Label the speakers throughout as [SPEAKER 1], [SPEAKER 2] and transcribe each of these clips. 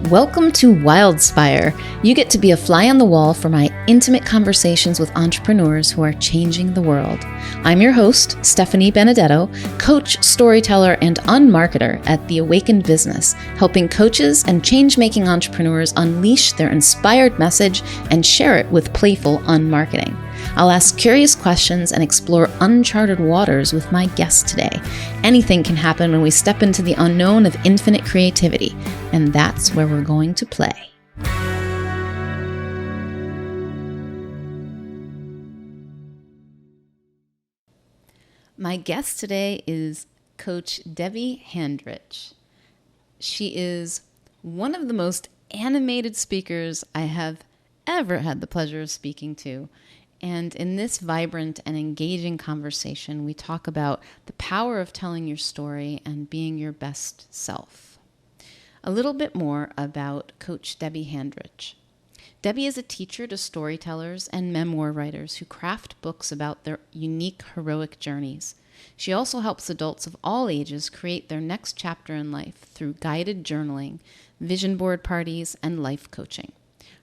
[SPEAKER 1] Welcome to Wildspire. You get to be a fly on the wall for my intimate conversations with entrepreneurs who are changing the world. I'm your host, Stephanie Benedetto, coach, storyteller, and unmarketer at The Awakened Business, helping coaches and change-making entrepreneurs unleash their inspired message and share it with playful unmarketing. I'll ask curious questions and explore uncharted waters with my guest today. Anything can happen when we step into the unknown of infinite creativity, and that's where we're going to play. My guest today is Coach Debby Handrich. She is one of the most animated speakers I have ever had the pleasure of speaking to. And in this vibrant and engaging conversation, we talk about the power of telling your story and being your best self. A little bit more about Coach Debby Handrich. Debby is a teacher to storytellers and memoir writers who craft books about their unique heroic journeys. She also helps adults of all ages create their next chapter in life through guided journaling, vision board parties, and life coaching.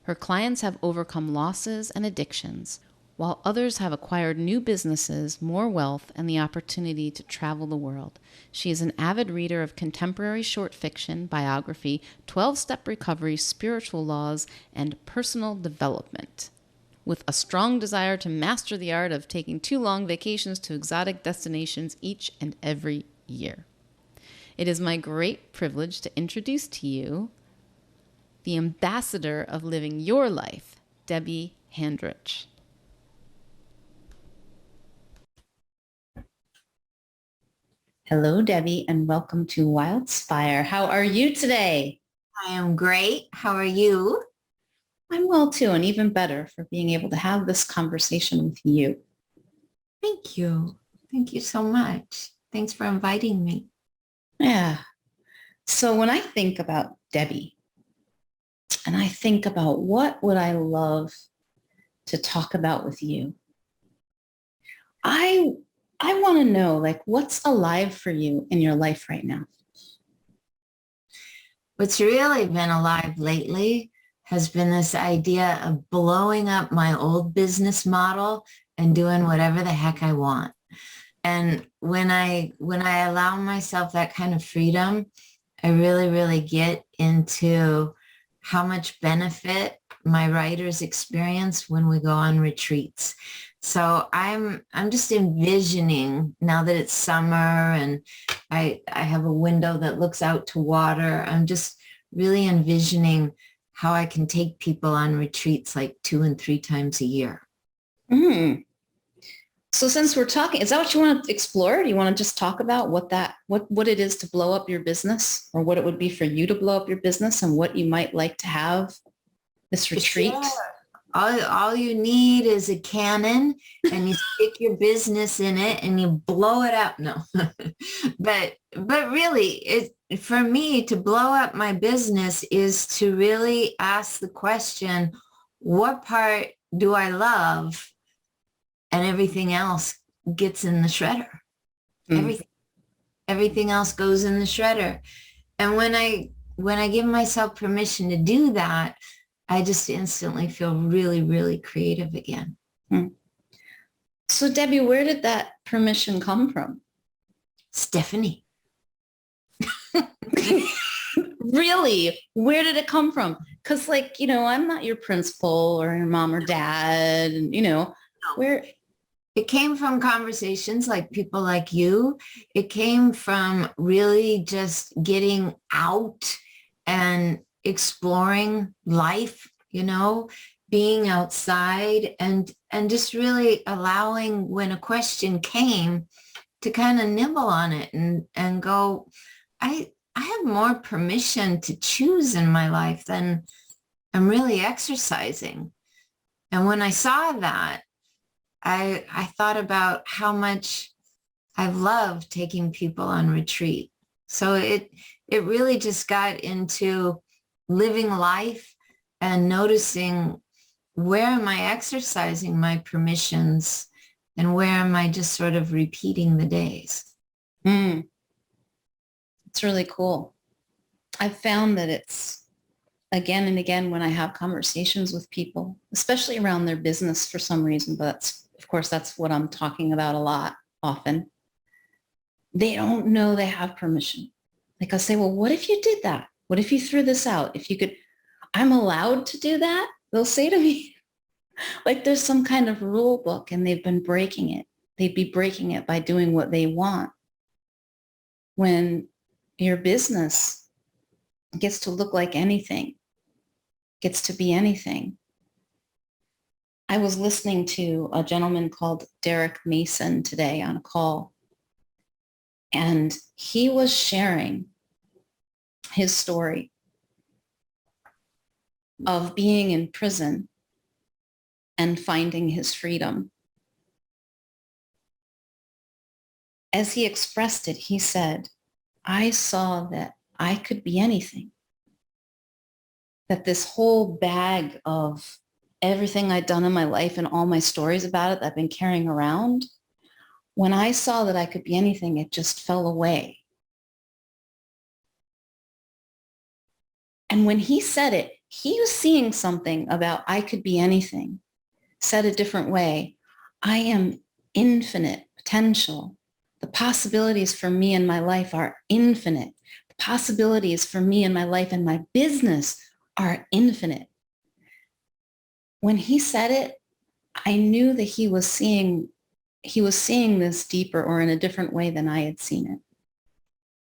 [SPEAKER 1] Her clients have overcome losses and addictions, while others have acquired new businesses, more wealth, and the opportunity to travel the world. She is an avid reader of contemporary short fiction, biography, 12-step recovery, spiritual laws, and personal development, with a strong desire to master the art of taking too long vacations to exotic destinations each and every year. It is my great privilege to introduce to you the ambassador of living your life, Debby Handrich. Hello, Debby, and welcome to Wildspire. How are you today?
[SPEAKER 2] I am great. How are you?
[SPEAKER 1] I'm well, too, and even better for being able to have this conversation with you.
[SPEAKER 2] Thank you. Thank you so much. Thanks for inviting me.
[SPEAKER 1] Yeah. So when I think about Debby, and I think about what would I love to talk about with you, I want to know, what's alive for you in your life right now?
[SPEAKER 2] What's really been alive lately has been this idea of blowing up my old business model and doing whatever the heck I want. And when I allow myself that kind of freedom, I really get into how much benefit my writers experience when we go on retreats. So I'm just envisioning, now that it's summer and I have a window that looks out to water, I'm just really envisioning how I can take people on retreats like 2 and 3 times a year.
[SPEAKER 1] Mm. So since we're talking, is that what you want to explore? Do you want to just talk about what it is to blow up your business, or what it would be for you to blow up your business, and what you might like to have this retreat?
[SPEAKER 2] Sure. All you need is a cannon, and you stick your business in it and you blow it up. No, but really, for me to blow up my business is to really ask the question, what part do I love? And everything else gets in the shredder.
[SPEAKER 1] Mm.
[SPEAKER 2] Everything else goes in the shredder. And when I give myself permission to do that, I just instantly feel really creative again.
[SPEAKER 1] Mm. So Debby, where did that permission come from?
[SPEAKER 2] Stephanie.
[SPEAKER 1] Really? Where did it come from? Because I'm not your principal or your mom or dad, and where.
[SPEAKER 2] It came from conversations like people like you. It came from really just getting out and exploring life, being outside and just really allowing, when a question came, to kind of nibble on it and go, I have more permission to choose in my life than I'm really exercising. And when I saw that, I thought about how much I've loved taking people on retreat. So it really just got into living life and noticing, where am I exercising my permissions and where am I just sort of repeating the days?
[SPEAKER 1] It's really cool. I've found that it's again and again when I have conversations with people, especially around their business for some reason, but of course, that's what I'm talking about a lot often. They don't know they have permission. Like I'll say, well, what if you did that? What if you threw this out? If you could, I'm allowed to do that? They'll say to me, like there's some kind of rule book and they've been breaking it. They'd be breaking it by doing what they want. When your business gets to look like anything, gets to be anything. I was listening to a gentleman called Derek Mason today on a call, and he was sharing his story of being in prison and finding his freedom. As he expressed it, he said, I saw that I could be anything. That this whole bag of everything I'd done in my life and all my stories about it that I've been carrying around, when I saw that I could be anything, it just fell away. And when he said it, he was seeing something about I could be anything. Said a different way, I am infinite potential. The possibilities for me in my life are infinite. The possibilities for me in my life and my business are infinite. When he said it, I knew that he was seeing this deeper or in a different way than I had seen it.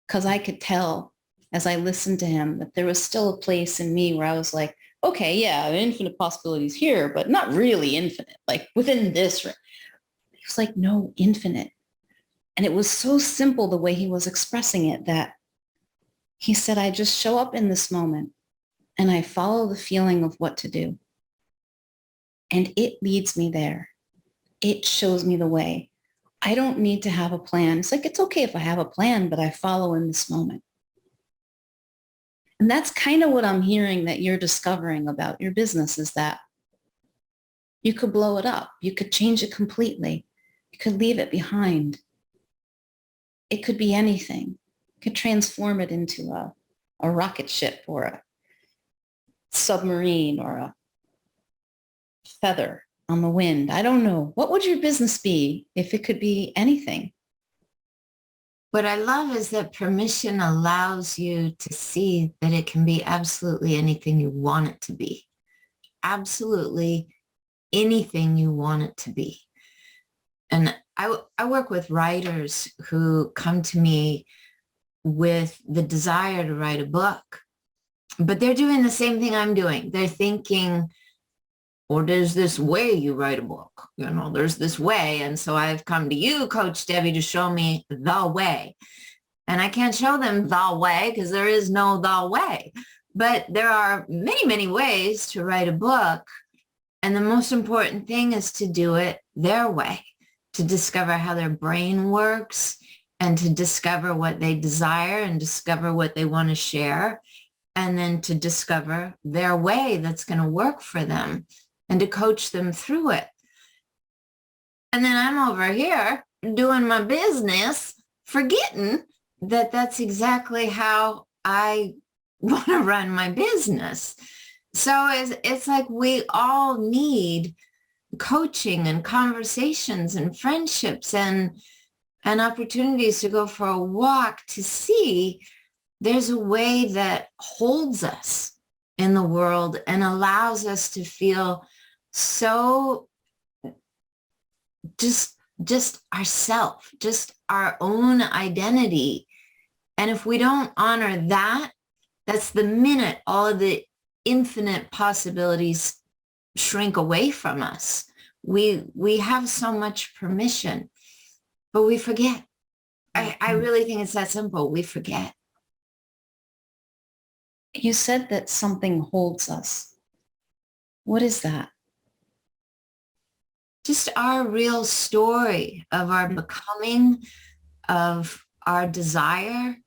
[SPEAKER 1] Because I could tell as I listened to him that there was still a place in me where I was like, okay, yeah, infinite possibilities here, but not really infinite, like within this. He was like, no, infinite. And it was so simple the way he was expressing it that he said, I just show up in this moment and I follow the feeling of what to do. And it leads me there. It shows me the way. I don't need to have a plan. It's like, it's okay if I have a plan, but I follow in this moment. And that's kind of what I'm hearing that you're discovering about your business is that you could blow it up. You could change it completely. You could leave it behind. It could be anything. You could transform it into a rocket ship or a submarine or a feather on the wind. I don't know. What would your business be if it could be anything?
[SPEAKER 2] What I love is that permission allows you to see that it can be absolutely anything you want it to be. Absolutely anything you want it to be. And I work with writers who come to me with the desire to write a book, but they're doing the same thing I'm doing. They're thinking, or there's this way you write a book, there's this way. And so I've come to you, Coach Debby, to show me the way. And I can't show them the way because there is no the way. But there are many, many ways to write a book. And the most important thing is to do it their way, to discover how their brain works and to discover what they desire and discover what they want to share. And then to discover their way that's going to work for them and to coach them through it. And then I'm over here doing my business, forgetting that that's exactly how I want to run my business. So it's like we all need coaching and conversations and friendships and opportunities to go for a walk to see there's a way that holds us in the world and allows us to feel so just ourself, just our own identity. And if we don't honor that, that's the minute all of the infinite possibilities shrink away from us. We have so much permission, but we forget. I really think it's that simple. We forget.
[SPEAKER 1] You said that something holds us. What is that?
[SPEAKER 2] Just our real story of our becoming, of our desire.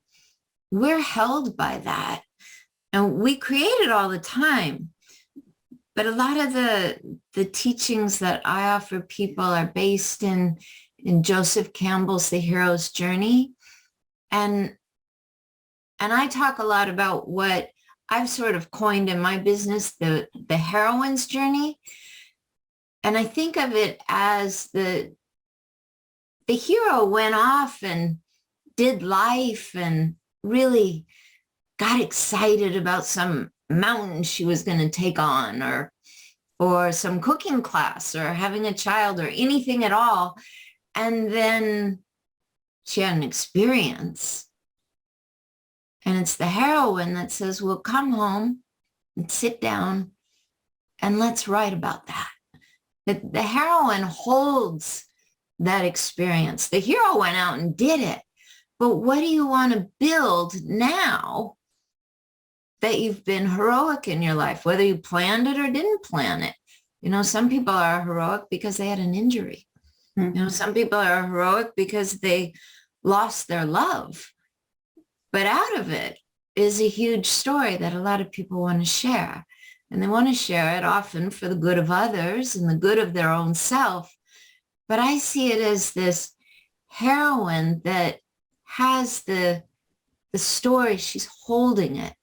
[SPEAKER 2] We're held by that. And we create it all the time. But a lot of the teachings that I offer people are based in Joseph Campbell's The Hero's Journey. And I talk a lot about what I've sort of coined in my business the heroine's journey. And I think of it as the hero went off and did life and really got excited about some mountain she was going to take on, or some cooking class, or having a child, or anything at all. And then she had an experience. And it's the heroine that says, well, come home and sit down and let's write about that. The heroine holds that experience. The hero went out and did it. But what do you want to build now that you've been heroic in your life, whether you planned it or didn't plan it? You know, some people are heroic because they had an injury. Mm-hmm. You know, some people are heroic because they lost their love. But out of it is a huge story that a lot of people want to share. And they want to share it often for the good of others and the good of their own self. But I see it as this heroine that has the story, she's holding it,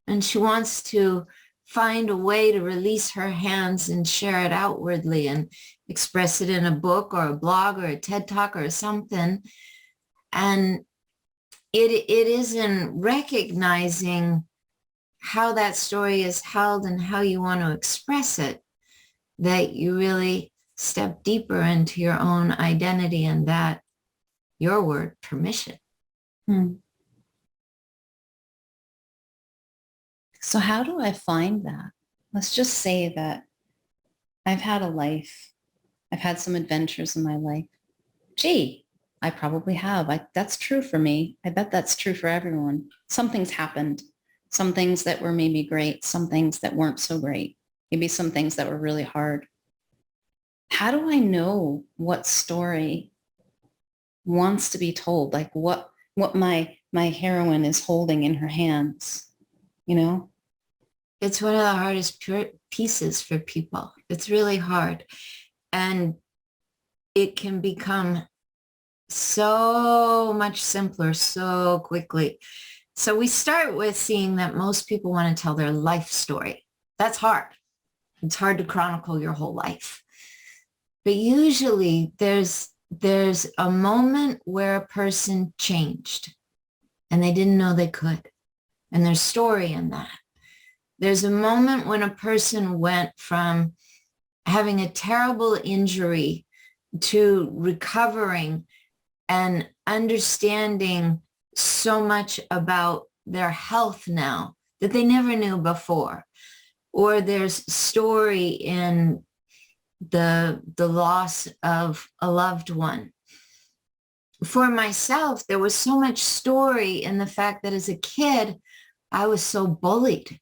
[SPEAKER 2] and she wants to find a way to release her hands and share it outwardly and express it in a book or a blog or a TED Talk or something. And it is in recognizing how that story is held and how you want to express it that you really step deeper into your own identity, and that, your word, permission.
[SPEAKER 1] So how do I find that? Let's just say that I've had a life. I've had some adventures in my life. Gee, I probably have. That's true for me. I bet that's true for everyone. Something's happened. Some things that were maybe great, some things that weren't so great, maybe some things that were really hard. How do I know what story wants to be told? Like what my heroine is holding in her hands, you know?
[SPEAKER 2] It's one of the hardest pieces for people. It's really hard. And it can become so much simpler so quickly. So we start with seeing that most people want to tell their life story. That's hard. It's hard to chronicle your whole life. But usually there's a moment where a person changed and they didn't know they could. And there's story in that. There's a moment when a person went from having a terrible injury to recovering and understanding so much about their health now that they never knew before. Or there's story in the loss of a loved one. For myself, there was so much story in the fact that as a kid, I was so bullied.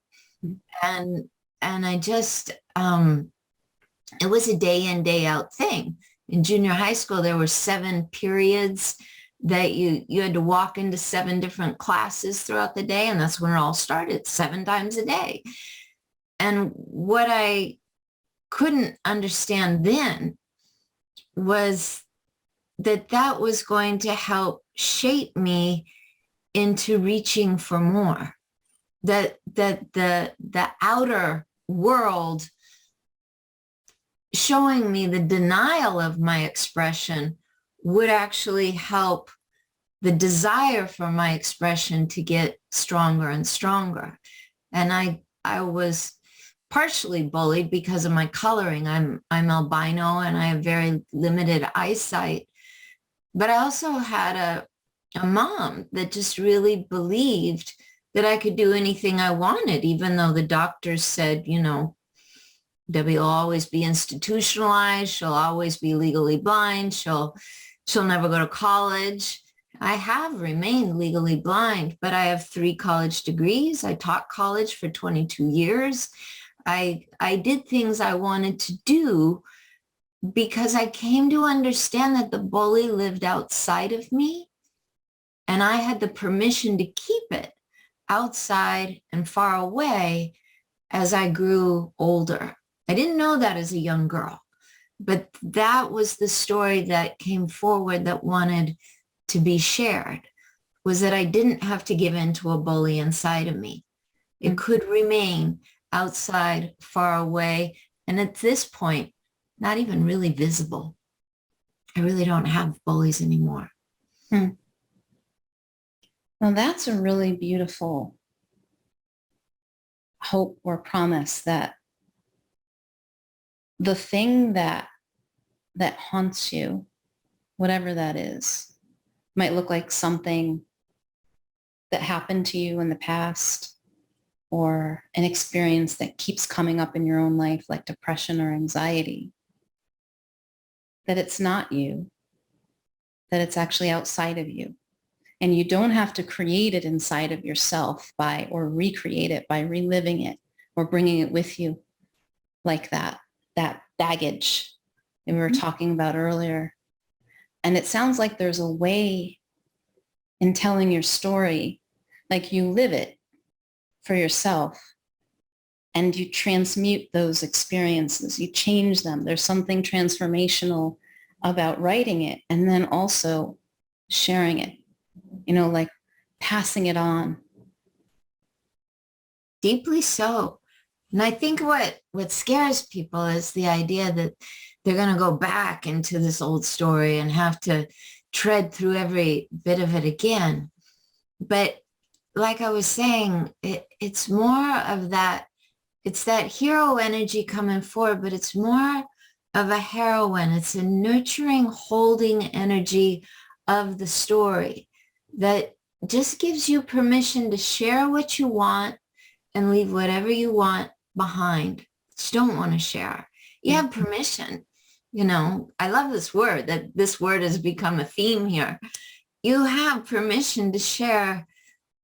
[SPEAKER 2] And I just, it was a day in, day out thing. In junior high school, there were 7 periods that you had to walk into 7 different classes throughout the day. And that's when it all started, 7 times a day. And what I couldn't understand then was that was going to help shape me into reaching for more. That the outer world showing me the denial of my expression would actually help the desire for my expression to get stronger and stronger. And I was partially bullied because of my coloring. I'm albino and I have very limited eyesight. But I also had a mom that just really believed that I could do anything I wanted, even though the doctors said, you know, Debbie will always be institutionalized. She'll always be legally blind. She'll never go to college. I have remained legally blind, but I have 3 college degrees. I taught college for 22 years. I did things I wanted to do because I came to understand that the bully lived outside of me, and I had the permission to keep it outside and far away as I grew older. I didn't know that as a young girl, but that was the story that came forward that wanted to be shared, was that I didn't have to give in to a bully inside of me. It could remain outside, far away, and at this point, not even really visible. I really don't have bullies anymore.
[SPEAKER 1] Well, that's a really beautiful hope or promise that the thing that haunts you, whatever that is, might look like something that happened to you in the past or an experience that keeps coming up in your own life, like depression or anxiety, that it's not you, that it's actually outside of you. And you don't have to create it inside of yourself or recreate it by reliving it or bringing it with you like that baggage that we were talking about earlier. And it sounds like there's a way in telling your story, like you live it for yourself and you transmute those experiences, you change them. There's something transformational about writing it and then also sharing it, like passing it on.
[SPEAKER 2] Deeply so. And I think what scares people is the idea that they're going to go back into this old story and have to tread through every bit of it again. But like I was saying, it's more of that. It's that hero energy coming forward, but it's more of a heroine. It's a nurturing, holding energy of the story that just gives you permission to share what you want and leave whatever you want behind that you don't want to share. You have permission. I love this word, that this word has become a theme here. You have permission to share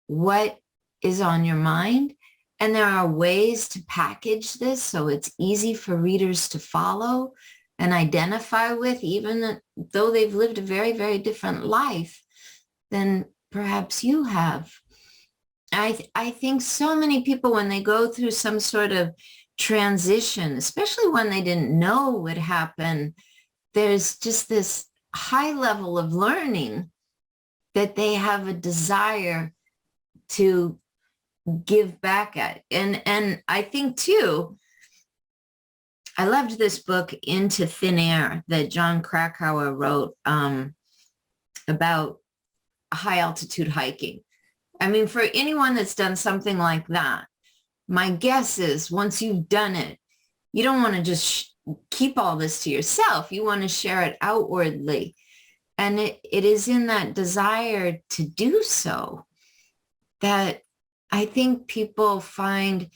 [SPEAKER 2] what is on your mind. And there are ways to package this so it's easy for readers to follow and identify with, even though they've lived a very, very different life than perhaps you have. I think so many people, when they go through some sort of transition, especially when they didn't know would happen, there's just this high level of learning that they have a desire to give back at. And I think too, I loved this book, Into Thin Air, that John Krakauer wrote about high altitude hiking. I mean, for anyone that's done something like that, my guess is once you've done it, you don't want to just keep all this to yourself. You want to share it outwardly. And it is in that desire to do so that I think people find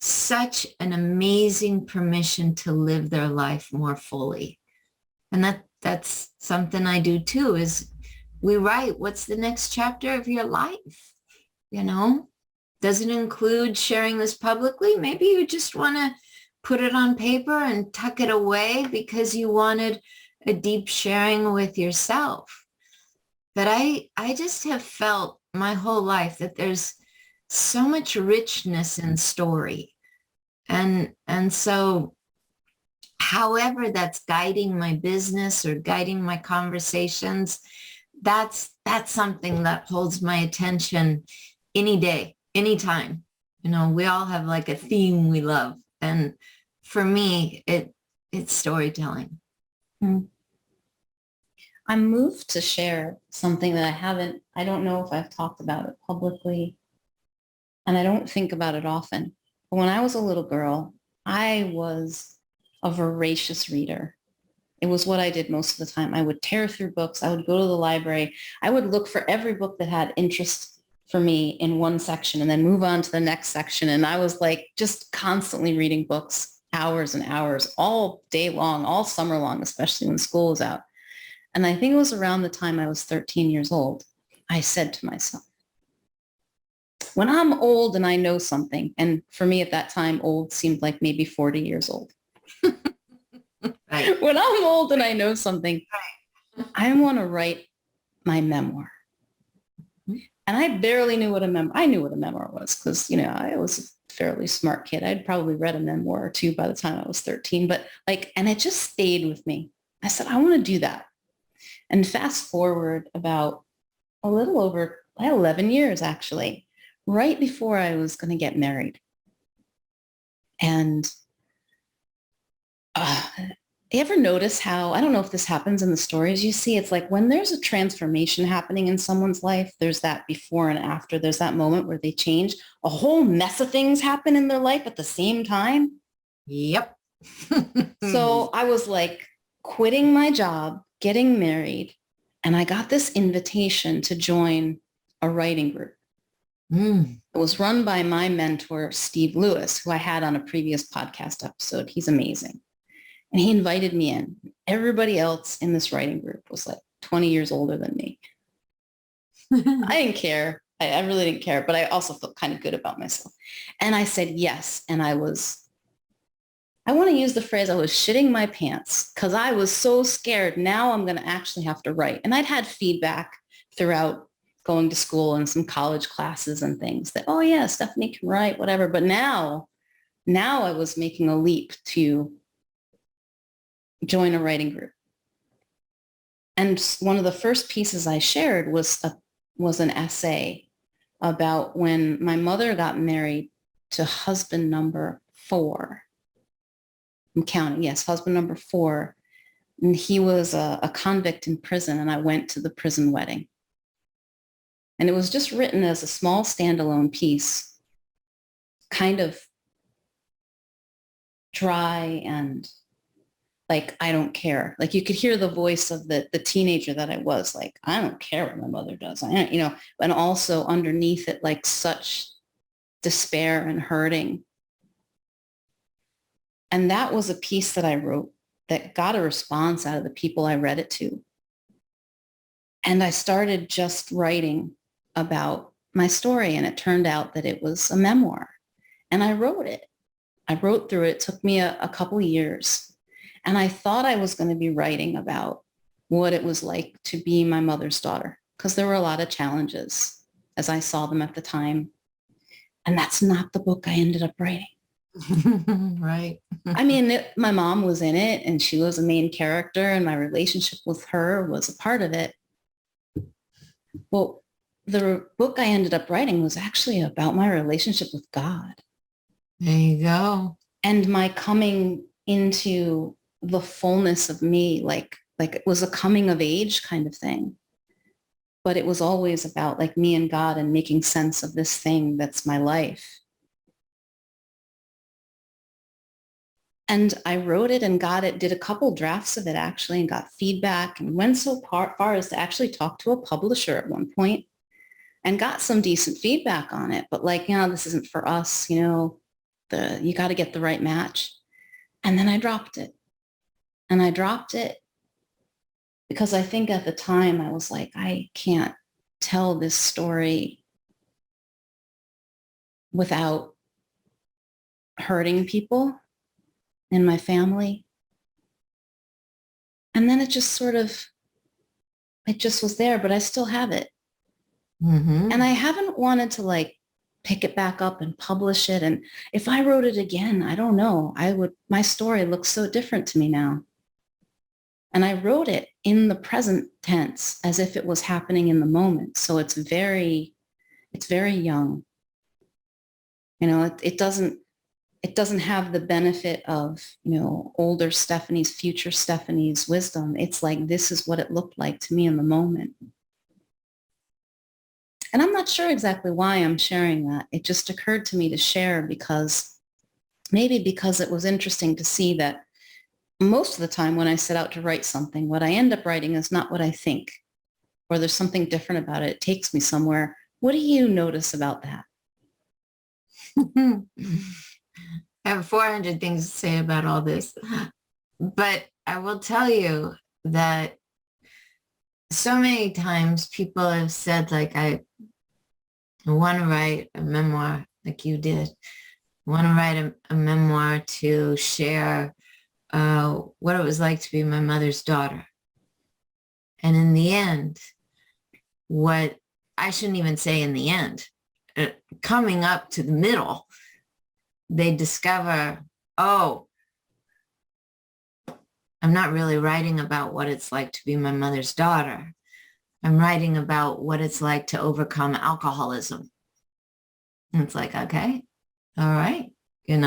[SPEAKER 2] such an amazing permission to live their life more fully. And that's something I do too, is we write, what's the next chapter of your life? Does it include sharing this publicly? Maybe you just want to put it on paper and tuck it away because you wanted a deep sharing with yourself. But I just have felt my whole life that there's so much richness in story. And so however that's guiding my business or guiding my conversations, that's something that holds my attention any day, anytime. We all have like a theme we love. And for me, it's storytelling.
[SPEAKER 1] I'm moved to share something that I don't know if I've talked about it publicly, and I don't think about it often. But when I was a little girl, I was a voracious reader. It was what I did most of the time. I would tear through books. I would go to the library. I would look for every book that had interest for me in one section and then move on to the next section. And I was like just constantly reading books, hours and hours, all day long, all summer long, especially when school was out. And I think it was around the time I was 13 years old, I said to myself, when I'm old and I know something, and for me at that time, old seemed like maybe 40 years old.
[SPEAKER 2] Right.
[SPEAKER 1] When I'm old and I know something, I want to write my memoir. And I barely knew what a memoir, I knew what a memoir was because, I was a fairly smart kid. I'd probably read a memoir or two by the time I was 13, but and it just stayed with me. I said, I want to do that. And fast forward about a little over 11 years, actually, right before I was going to get married. And you ever notice how, I don't know if this happens in the stories you see, it's like when there's a transformation happening in someone's life, there's that before and after, there's that moment where they change, a whole mess of things happen in their life at the same time.
[SPEAKER 2] Yep.
[SPEAKER 1] So I was like quitting my job, getting married, and I got this invitation to join a writing group. It was run by my mentor, Steve Lewis, who I had on a previous podcast episode. He's amazing. And he invited me in. Everybody else in this writing group was like 20 years older than me. I didn't care. I really didn't care, but I also felt kind of good about myself. And I said yes. And I want to use the phrase, I was shitting my pants because I was so scared. Now I'm going to actually have to write. And I'd had feedback throughout going to school and some college classes and things that, oh yeah, Stephanie can write, whatever. But now I was making a leap to join a writing group. And one of the first pieces I shared was an essay about when my mother got married to husband number 4. I'm counting, yes, husband number 4. And he was a convict in prison, and I went to the prison wedding. And it was just written as a small standalone piece, kind of dry and like, I don't care. Like you could hear the voice of the teenager that I was, like, I don't care what my mother does. And also underneath it, like such despair and hurting. And that was a piece that I wrote that got a response out of the people I read it to. And I started just writing about my story, and it turned out that it was a memoir. And I wrote it. I wrote through it. It took me a couple years. And I thought I was going to be writing about what it was like to be my mother's daughter, because there were a lot of challenges as I saw them at the time. And that's not the book I ended up writing.
[SPEAKER 2] Right.
[SPEAKER 1] I mean, my mom was in it and she was a main character, and my relationship with her was a part of it. Well, the book I ended up writing was actually about my relationship with God.
[SPEAKER 2] There you go.
[SPEAKER 1] And my coming into the fullness of me, like it was a coming of age kind of thing. But it was always about like me and God and making sense of this thing that's my life. And I wrote it and got it, did a couple drafts of it actually, and got feedback, and went so far as to actually talk to a publisher at one point and got some decent feedback on it. But like, this isn't for us, you got to get the right match. And then I dropped it. And I dropped it because I think at the time I was like, I can't tell this story without hurting people in my family. And then it just was there, but I still have it.
[SPEAKER 2] Mm-hmm.
[SPEAKER 1] And I haven't wanted to like pick it back up and publish it. And if I wrote it again, I don't know, my story looks so different to me now. And I wrote it in the present tense as if it was happening in the moment. So it's very young. It doesn't have the benefit of, older Stephanie's, future Stephanie's wisdom. It's like, this is what it looked like to me in the moment. And I'm not sure exactly why I'm sharing that. It just occurred to me to share because it was interesting to see that most of the time when I set out to write something, what I end up writing is not what I think, or there's something different about it. It takes me somewhere. What do you notice about that?
[SPEAKER 2] I have 400 things to say about all this, but I will tell you that so many times people have said, like, I want to write a memoir like you did. I want to write a memoir to share what it was like to be my mother's daughter. And in the end, what I shouldn't even say in the end, coming up to the middle, they discover, oh, I'm not really writing about what it's like to be my mother's daughter. I'm writing about what it's like to overcome alcoholism. And it's like, okay, all right, and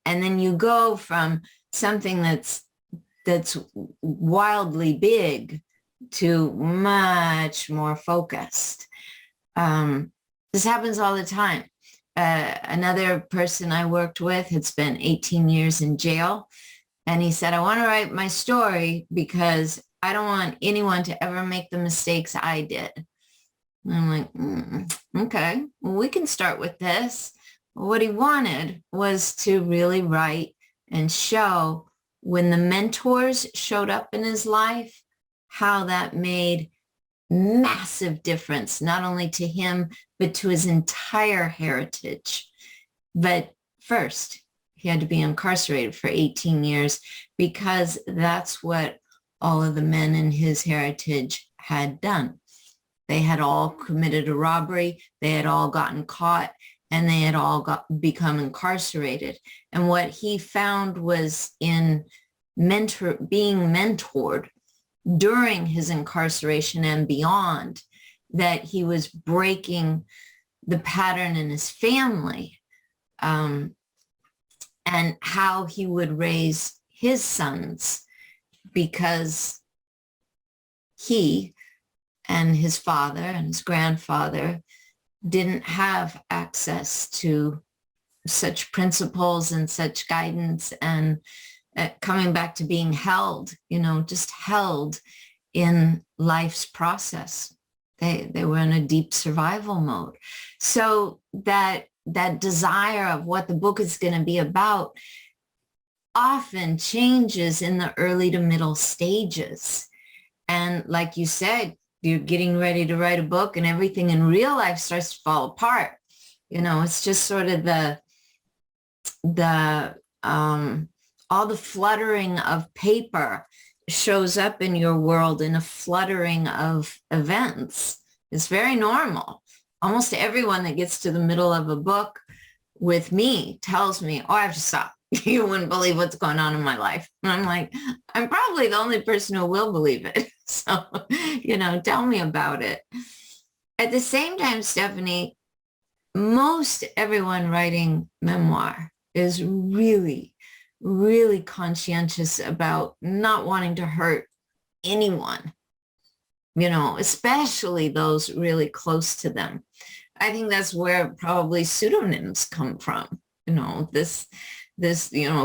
[SPEAKER 2] then you go from something that's wildly big to much more focused. This happens all the time. Another person I worked with had spent 18 years in jail. And he said, I want to write my story because I don't want anyone to ever make the mistakes I did. And I'm like, okay, well, we can start with this. What he wanted was to really write and show when the mentors showed up in his life, how that made massive difference, not only to him, but to his entire heritage. But first, he had to be incarcerated for 18 years because that's what all of the men in his heritage had done. They had all committed a robbery. They had all gotten caught, and they had all become incarcerated. And what he found was in being mentored during his incarceration and beyond, that he was breaking the pattern in his family, and how he would raise his sons, because he and his father and his grandfather didn't have access to such principles and such guidance, and coming back to being held, just held in life's process. They were in a deep survival mode. So that desire of what the book is going to be about often changes in the early to middle stages. And like you said, you're getting ready to write a book and everything in real life starts to fall apart. It's just sort of all the fluttering of paper shows up in your world in a fluttering of events. It's very normal. Almost everyone that gets to the middle of a book with me tells me, oh, I have to stop. You wouldn't believe what's going on in my life. And I'm like, I'm probably the only person who will believe it. So, tell me about it. At the same time, Stephanie, most everyone writing memoir is really, really conscientious about not wanting to hurt anyone, especially those really close to them. I think that's where probably pseudonyms come from. This,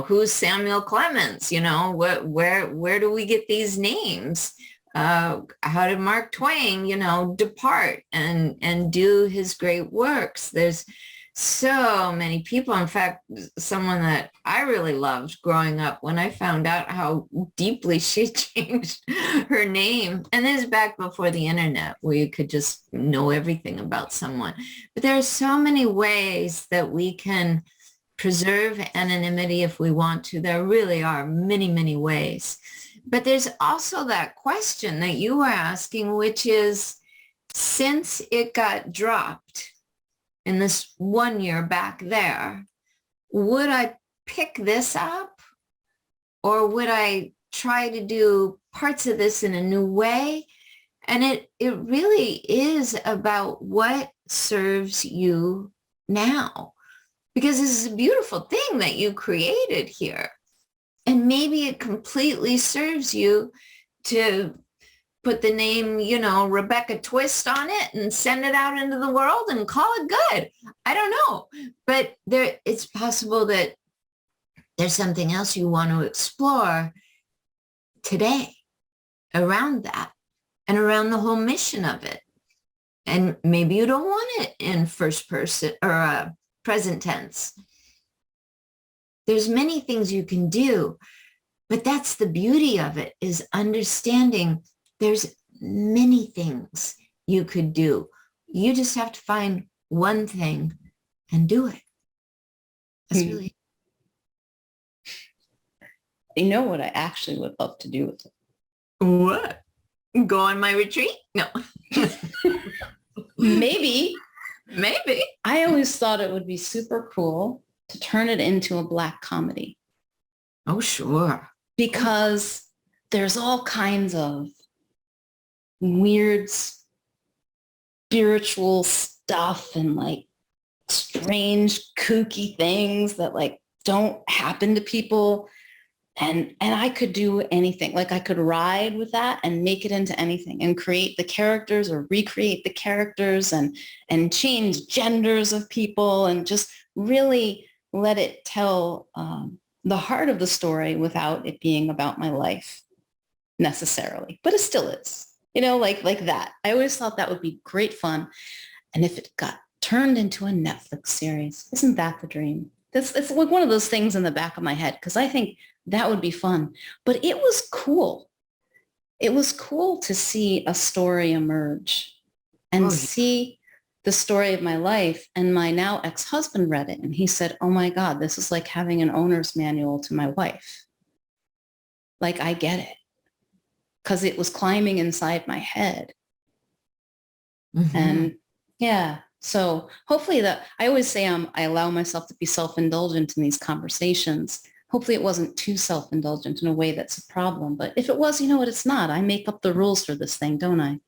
[SPEAKER 2] who's Samuel Clemens? Where do we get these names? How did Mark Twain, depart and do his great works? There's so many people. In fact, someone that I really loved growing up, when I found out how deeply she changed her name, and this is back before the internet where you could just know everything about someone. But there are so many ways that we can preserve anonymity if we want to. There really are many, many ways. But there's also that question that you were asking, which is, since it got dropped in this 1 year back there, would I pick this up, or would I try to do parts of this in a new way? And it really is about what serves you now, because this is a beautiful thing that you created here. And maybe it completely serves you to put the name, Rebecca Twist on it and send it out into the world and call it good. I don't know. But it's possible that there's something else you want to explore today around that and around the whole mission of it. And maybe you don't want it in first person or present tense. There's many things you can do, but that's the beauty of it, is understanding there's many things you could do. You just have to find one thing and do it. That's really.
[SPEAKER 1] You know what I actually would love to do with it?
[SPEAKER 2] What? Go on my retreat? No.
[SPEAKER 1] Maybe.
[SPEAKER 2] I
[SPEAKER 1] always thought it would be super cool to turn it into a Black comedy.
[SPEAKER 2] Oh, sure.
[SPEAKER 1] Because there's all kinds of weird spiritual stuff and like strange, kooky things that like don't happen to people. And I could do anything. Like I could ride with that and make it into anything and create the characters or recreate the characters and change genders of people and just really let it tell the heart of the story without it being about my life necessarily. But it still is, like that. I always thought that would be great fun. And if it got turned into a Netflix series, isn't that the dream? It's like one of those things in the back of my head because I think that would be fun. But it was cool. It was cool to see a story emerge and see the story of my life. And my now ex-husband read it and he said, oh my God, this is like having an owner's manual to my wife. Like, I get it. Because it was climbing inside my head. Mm-hmm. And yeah. So hopefully I always say I allow myself to be self-indulgent in these conversations. Hopefully it wasn't too self-indulgent in a way that's a problem. But if it was, you know what, it's not. I make up the rules for this thing, don't I?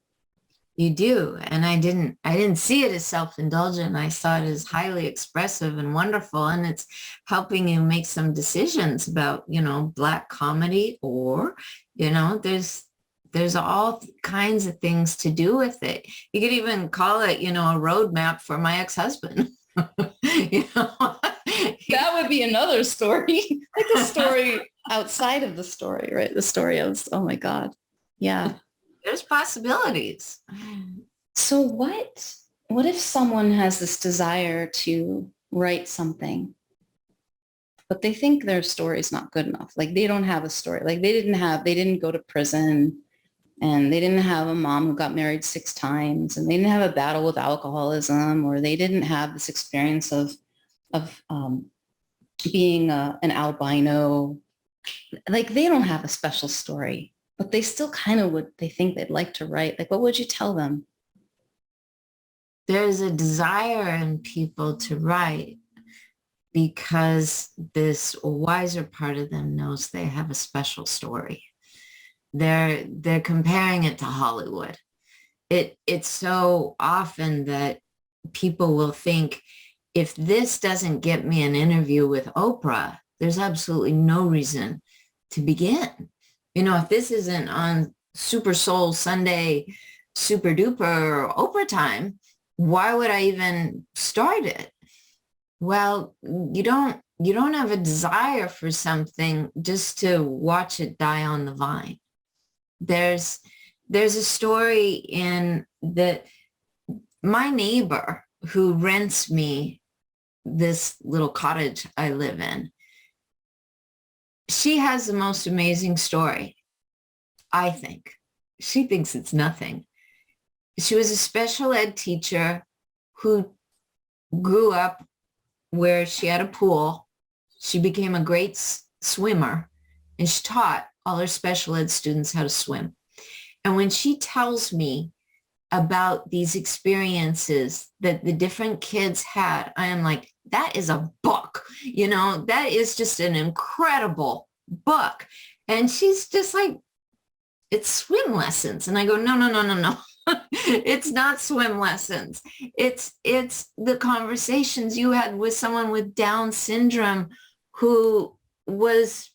[SPEAKER 2] You do. And I didn't see it as self-indulgent. I saw it as highly expressive and wonderful. And it's helping you make some decisions about, Black comedy or, there's all kinds of things to do with it. You could even call it, a roadmap for my ex-husband.
[SPEAKER 1] That would be another story, like a story outside of the story, right? The story of, oh my God. Yeah.
[SPEAKER 2] There's possibilities.
[SPEAKER 1] So what if someone has this desire to write something, but they think their story is not good enough? Like they don't have a story. Like they didn't go to prison. And they didn't have a mom who got married 6 times, and they didn't have a battle with alcoholism, or they didn't have this experience of being an albino. Like they don't have a special story, but they still kind of they think they'd like to write. Like, what would you tell them?
[SPEAKER 2] There's a desire in people to write because this wiser part of them knows they have a special story. They're comparing it to Hollywood. It's so often that people will think, if this doesn't get me an interview with Oprah, there's absolutely no reason to begin. If this isn't on Super Soul Sunday, Super Duper Oprah time, why would I even start it? Well, you don't have a desire for something just to watch it die on the vine. There's a story in that my neighbor who rents me this little cottage I live in, she has the most amazing story, I think. She thinks it's nothing. She was a special ed teacher who grew up where she had a pool. She became a great swimmer, and she taught all her special ed students how to swim. And when she tells me about these experiences that the different kids had, I am like, that is a book, that is just an incredible book. And she's just like, it's swim lessons. And I go, no. It's not swim lessons. It's the conversations you had with someone with Down syndrome who was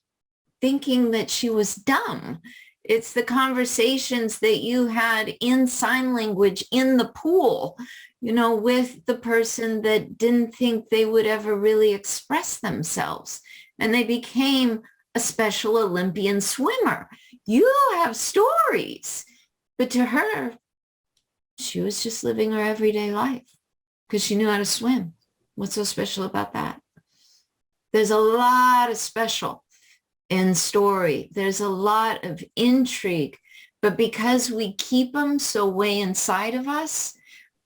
[SPEAKER 2] thinking that she was dumb. It's the conversations that you had in sign language in the pool, with the person that didn't think they would ever really express themselves. And they became a Special Olympian swimmer. You have stories. But to her, she was just living her everyday life because she knew how to swim. What's so special about that? There's a lot of special in story. There's a lot of intrigue, but because we keep them so way inside of us,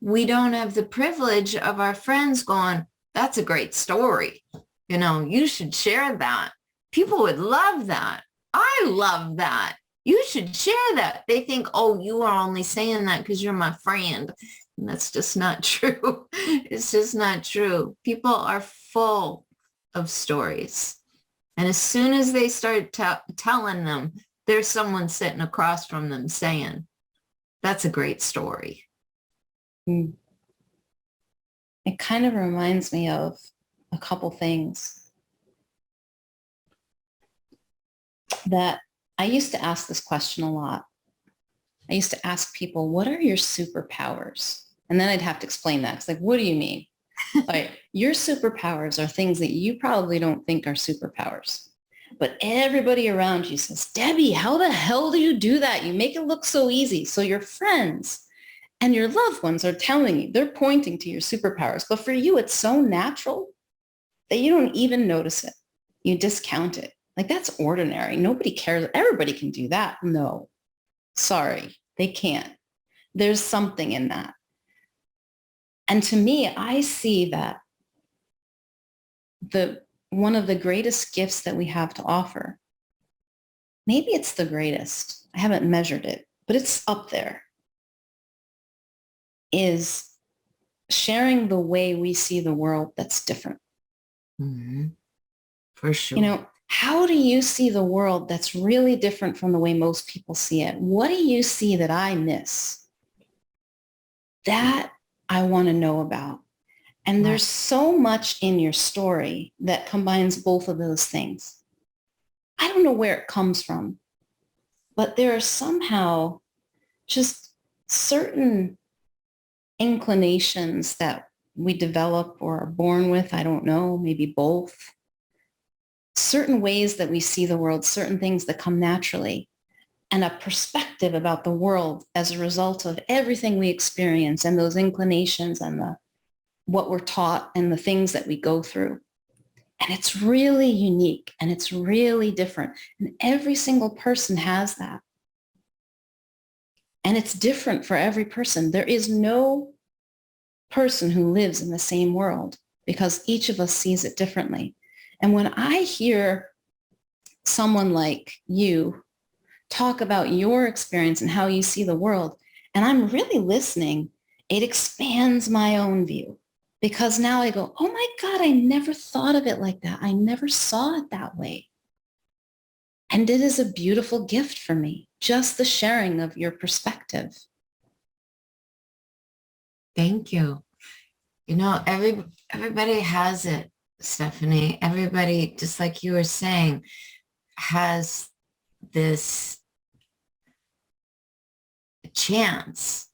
[SPEAKER 2] we don't have the privilege of our friends going, that's a great story. You should share that. People would love that. I love that. You should share that. They think, oh, you are only saying that because you're my friend. And that's just not true. It's just not true. People are full of stories. And as soon as they start telling them, there's someone sitting across from them saying, that's a great story.
[SPEAKER 1] it kind of reminds me of a couple things that I used to ask this question a lot. I used to ask people, what are your superpowers? And then I'd have to explain that. It's like, what do you mean? Like, your superpowers are things that you probably don't think are superpowers. But everybody around you says, Debbie, how the hell do you do that? You make it look so easy. So your friends and your loved ones are telling you, they're pointing to your superpowers. But for you, it's so natural that you don't even notice it. You discount it. Like, that's ordinary. Nobody cares. Everybody can do that. No, sorry, they can't. There's something in that. And to me, I see that one of the greatest gifts that we have to offer, maybe it's the greatest, I haven't measured it, but it's up there, is sharing the way we see the world that's different.
[SPEAKER 2] Mm-hmm. For sure.
[SPEAKER 1] You know, how do you see the world that's really different from the way most people see it? What do you see that I miss? That I want to know about. And there's so much in your story that combines both of those things. I don't know where it comes from, but there are somehow just certain inclinations that we develop or are born with. I don't know, maybe both. Certain ways that we see the world, certain things that come naturally, and a perspective about the world as a result of everything we experience and those inclinations and what we're taught and the things that we go through. And it's really unique and it's really different. And every single person has that. And it's different for every person. There is no person who lives in the same world because each of us sees it differently. And when I hear someone like you talk about your experience and how you see the world, and I'm really listening, it expands my own view. Because now I go, oh my God, I never thought of it like that. I never saw it that way. And it is a beautiful gift for me, just the sharing of your perspective.
[SPEAKER 2] Thank you. You know, everybody has it, Stephanie. Everybody, just like you were saying, has this chance,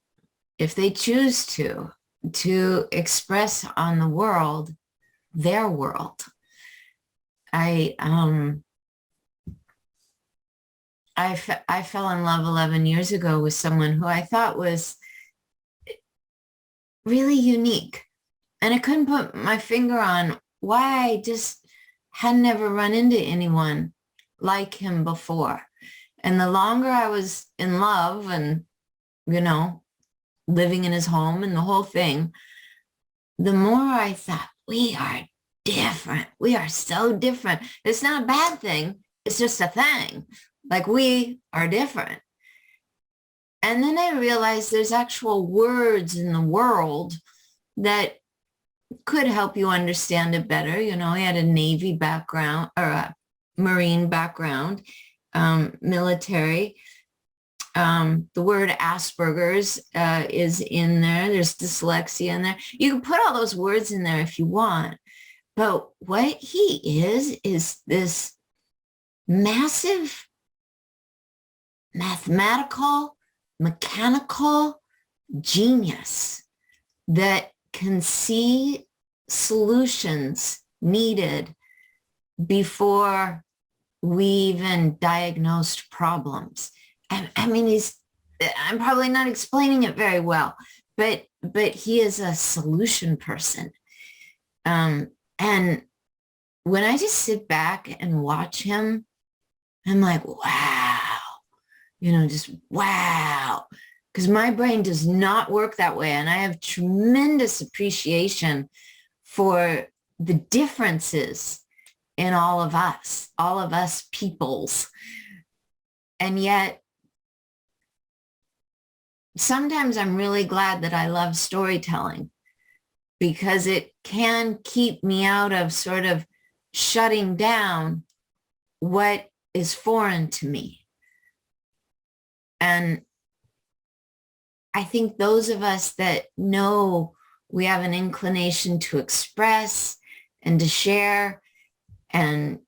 [SPEAKER 2] if they choose to express on the world, their world. I fell in love 11 years ago with someone who I thought was really unique. And I couldn't put my finger on why I just had never run into anyone like him before. And the longer I was in love and, you know, living in his home and the whole thing, the more I thought, we are different. We are so different. It's not a bad thing. It's just a thing. Like, we are different. And then I realized there's actual words in the world that could help you understand it better. You know, he had a Navy background or a Marine background, military. The word Asperger's is in there. There's dyslexia in there. You can put all those words in there if you want. But what he is this massive mathematical, mechanical genius that can see solutions needed before we even diagnosed problems. I mean, I'm probably not explaining it very well, but he is a solution person. And when I just sit back and watch him, I'm like, wow, just wow. Because my brain does not work that way. And I have tremendous appreciation for the differences in all of us peoples. And yet, sometimes I'm really glad that I love storytelling, because it can keep me out of sort of shutting down what is foreign to me. And I think those of us that know We have an inclination to express and to share and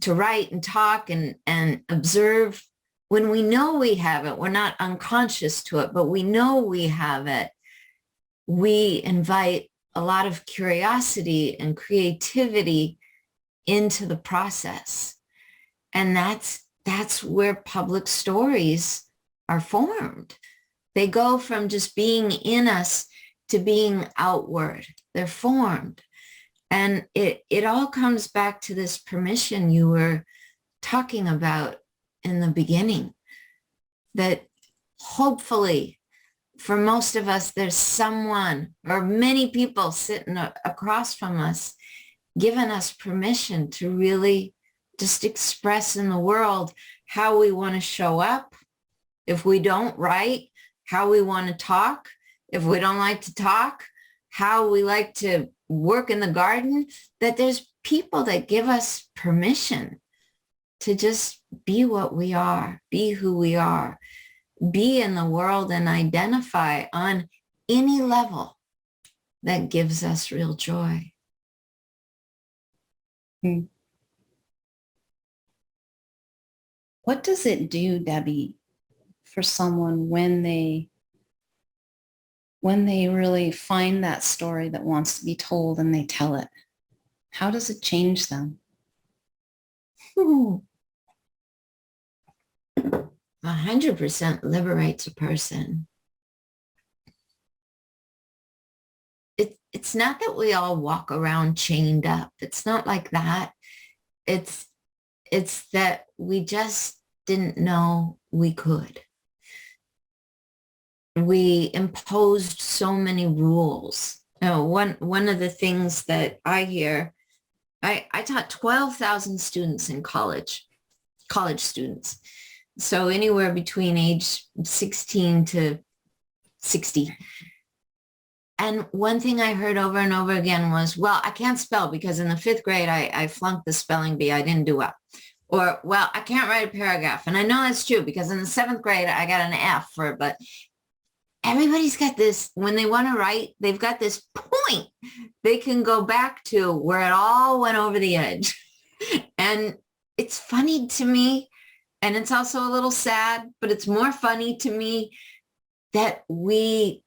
[SPEAKER 2] to write and talk and observe. When we know we have it, we're not unconscious to it, but we know we have it. We invite a lot of curiosity and creativity into the process. And that's where public stories are formed. They go from just being in us to being outward. They're formed. And it all comes back to this permission you were talking about in the beginning, that hopefully for most of us, there's someone or many people sitting across from us, giving us permission to really just express in the world how we want to show up. If we don't write, how we want to talk. If we don't like to talk, how we like to work in the garden, that there's people that give us permission to just be what we are, be who we are, be in the world and identify on any level that gives us real joy.
[SPEAKER 1] What does it do, Debbie, for someone when they really find that story that wants to be told and they tell it? How does it change them?
[SPEAKER 2] 100% liberates a person. It's not that we all walk around chained up. It's not like that. It's that we just didn't know we could. We imposed so many rules. You know, one of the things that I hear, I taught 12,000 students in college students. So anywhere between age 16 to 60. And one thing I heard over and over again was, well, I can't spell because in the 5th grade, I flunked the spelling bee. I didn't do well. Or, well, I can't write a paragraph. And I know that's true because in the 7th grade, I got an F for it. But everybody's got this, when they want to write, they've got this point they can go back to where it all went over the edge. And it's funny to me. And it's also a little sad, but it's more funny to me that we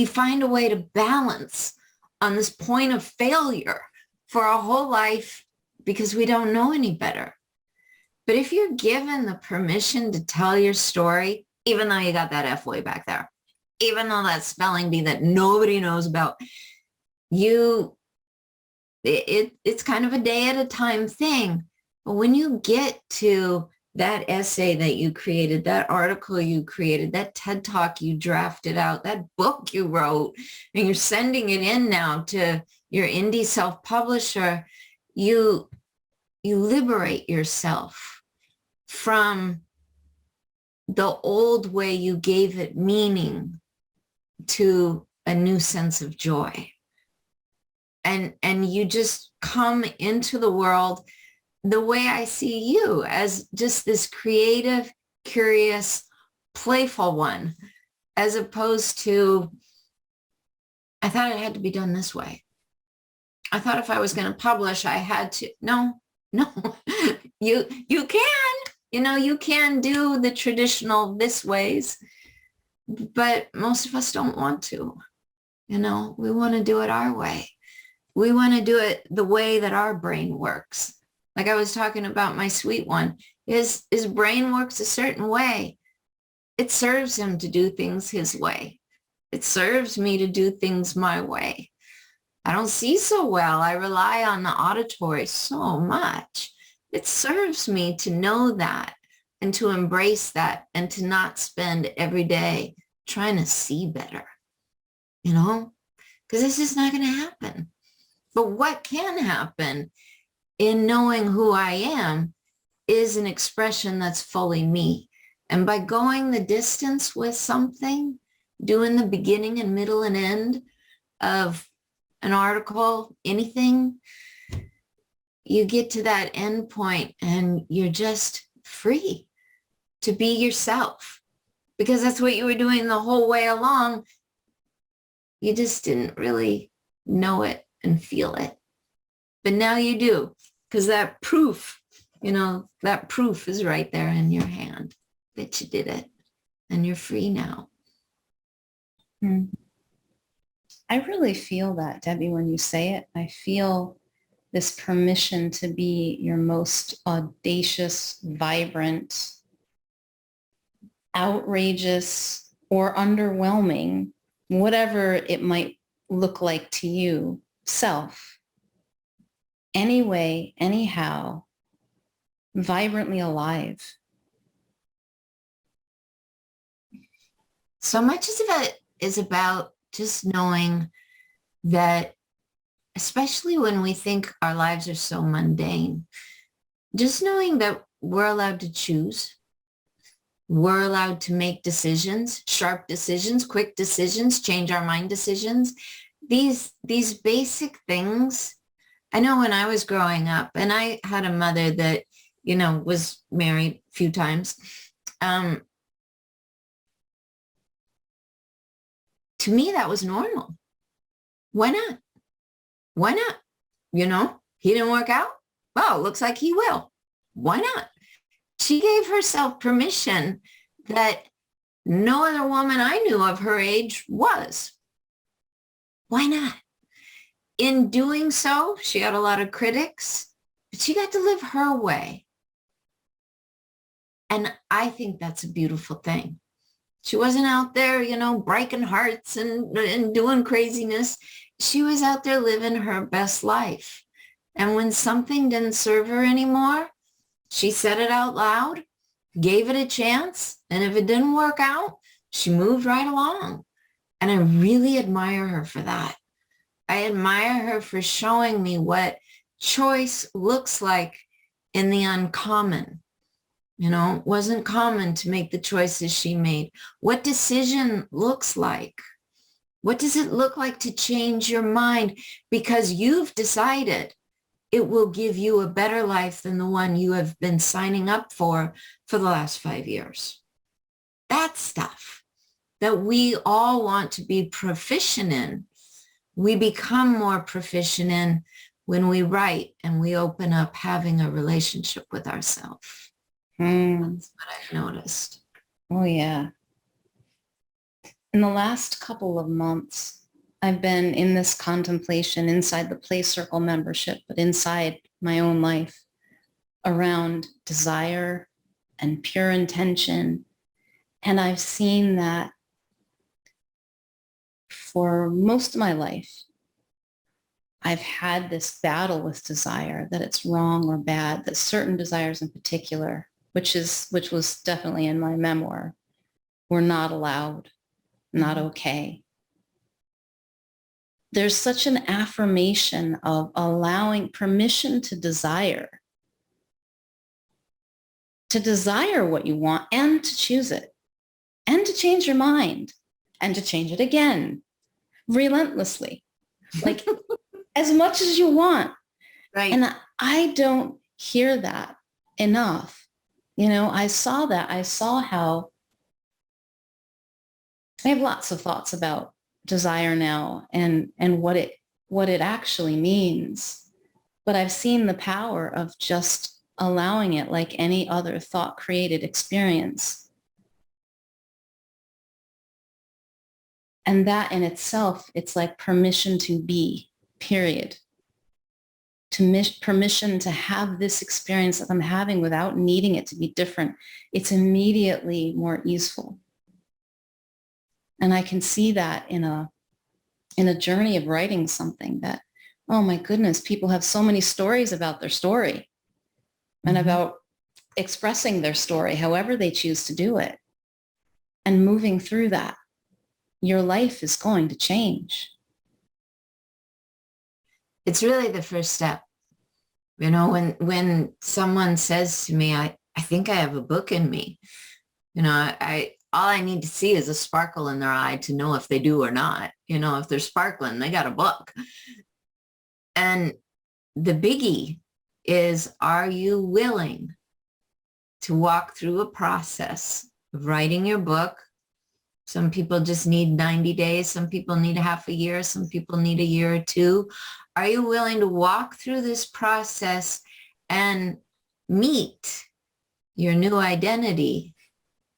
[SPEAKER 2] find a way to balance on this point of failure for our whole life because we don't know any better. But if you're given the permission to tell your story, even though you got that F way back there, even though that spelling bee that nobody knows about, it's kind of a day at a time thing. But when you get to that essay that you created, that article you created, that TED Talk you drafted out, that book you wrote, and you're sending it in now to your indie self-publisher, you liberate yourself from the old way you gave it meaning to a new sense of joy. And you just come into the world the way I see you, as just this creative, curious, playful one, as opposed to, I thought it had to be done this way. I thought if I was going to publish, I had to. No, you can, you can do the traditional this ways, but most of us don't want to. We want to do it our way. We want to do it the way that our brain works. Like I was talking about my sweet one, his brain works a certain way. It serves him to do things his way. It serves me to do things my way. I don't see so well. I rely on the auditory so much. It serves me to know that and to embrace that and to not spend every day trying to see better, because this is not going to happen. But what can happen in knowing who I am is an expression that's fully me. And by going the distance with something, doing the beginning and middle and end of an article, anything, you get to that end point and you're just free to be yourself, because that's what you were doing the whole way along. You just didn't really know it and feel it. But now you do, because that proof, that proof is right there in your hand that you did it, and you're free now.
[SPEAKER 1] Hmm. I really feel that, Debbie, when you say it. I feel this permission to be your most audacious, vibrant, outrageous, or underwhelming, whatever it might look like to you, self. Anyway, anyhow, vibrantly alive.
[SPEAKER 2] So much of it is about just knowing that, especially when we think our lives are so mundane, just knowing that we're allowed to choose. We're allowed to make decisions, sharp decisions, quick decisions, change our mind decisions. These basic things. I know when I was growing up, and I had a mother that, was married a few times. To me, that was normal. Why not? Why not? He didn't work out. Well, looks like he will. Why not? She gave herself permission that no other woman I knew of her age was. Why not? In doing so, she had a lot of critics, but she got to live her way. And I think that's a beautiful thing. She wasn't out there, breaking hearts and doing craziness. She was out there living her best life. And when something didn't serve her anymore, she said it out loud, gave it a chance. And if it didn't work out, she moved right along. And I really admire her for that. I admire her for showing me what choice looks like in the uncommon. It wasn't common to make the choices she made. What decision looks like. What does it look like to change your mind because you've decided it will give you a better life than the one you have been signing up for the last 5 years? That stuff that we all want to be proficient in, we become more proficient in when we write and we open up having a relationship with ourselves. That's what I've noticed.
[SPEAKER 1] Oh, yeah. In the last couple of months, I've been in this contemplation inside the Play Circle membership, but inside my own life around desire and pure intention. And I've seen that for most of my life, I've had this battle with desire, that it's wrong or bad, that certain desires in particular, which was definitely in my memoir, were not allowed, not okay. There's such an affirmation of allowing permission to desire what you want and to choose it and to change your mind and to change it again relentlessly, like as much as you want.
[SPEAKER 2] Right.
[SPEAKER 1] And I don't hear that enough. I saw that. I saw how I have lots of thoughts about desire now and what it actually means. But I've seen the power of just allowing it like any other thought created experience. And that in itself, it's like permission to be, period. Permission to have this experience that I'm having without needing it to be different. It's immediately more easeful. And I can see that in a journey of writing something that, oh my goodness, people have so many stories about their story and about expressing their story, however they choose to do it. And moving through that, your life is going to change.
[SPEAKER 2] It's really the first step. When someone says to me, I think I have a book in me, all I need to see is a sparkle in their eye to know if they do or not. If they're sparkling, they got a book. And the biggie is, are you willing to walk through a process of writing your book, Some people just need 90 days. Some people need half a year. Some people need a year or two. Are you willing to walk through this process and meet your new identity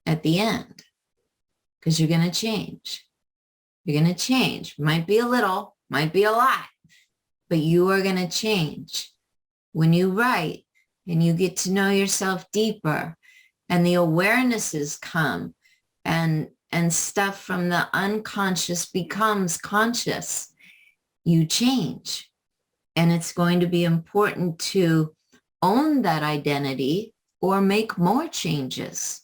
[SPEAKER 2] at the end? Because you're going to change. You're going to change. Might be a little, might be a lot, but you are going to change. When you write and you get to know yourself deeper and the awarenesses come and stuff from the unconscious becomes conscious, you change. And it's going to be important to own that identity or make more changes.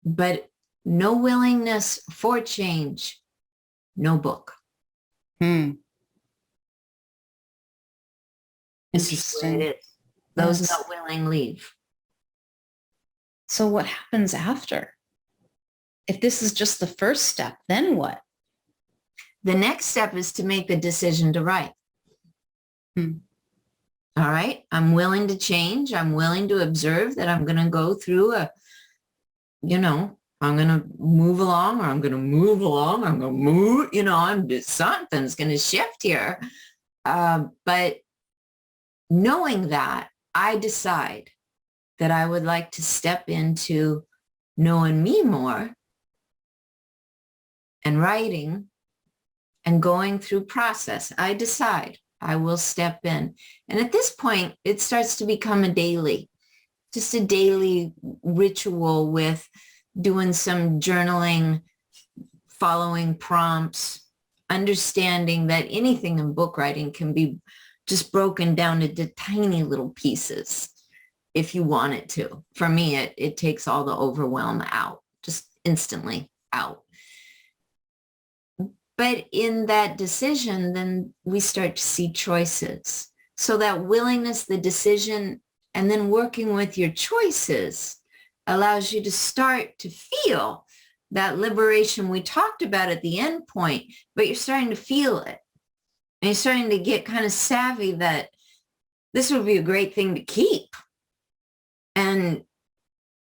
[SPEAKER 2] But no willingness for change, no book.
[SPEAKER 1] Hmm.
[SPEAKER 2] This is the way it is. Those not willing leave.
[SPEAKER 1] So what happens after? If this is just the first step, then what?
[SPEAKER 2] The next step is to make the decision to write.
[SPEAKER 1] Hmm.
[SPEAKER 2] All right. I'm willing to change. I'm willing to observe that I'm going to go through I'm going to move along, or I'm going to move along. I'm going to move, something's going to shift here. But knowing that, I decide that I would like to step into knowing me more and writing and going through process. I decide I will step in. And at this point, it starts to become just a daily ritual with doing some journaling, following prompts, understanding that anything in book writing can be just broken down into tiny little pieces if you want it to. For me, it takes all the overwhelm out, just instantly out. But in that decision, then we start to see choices. So that willingness, the decision, and then working with your choices allows you to start to feel that liberation we talked about at the end point, but you're starting to feel it. And you're starting to get kind of savvy that this would be a great thing to keep and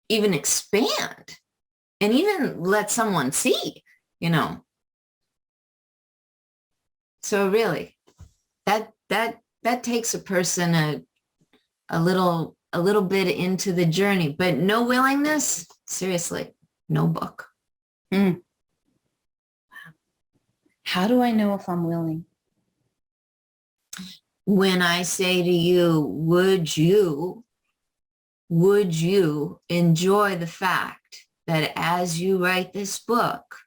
[SPEAKER 2] even expand and even let someone see, So really, that takes a person a little bit into the journey, but no willingness, seriously, no book.
[SPEAKER 1] Mm. How do I know if I'm willing?
[SPEAKER 2] When I say to you, would you enjoy the fact that as you write this book,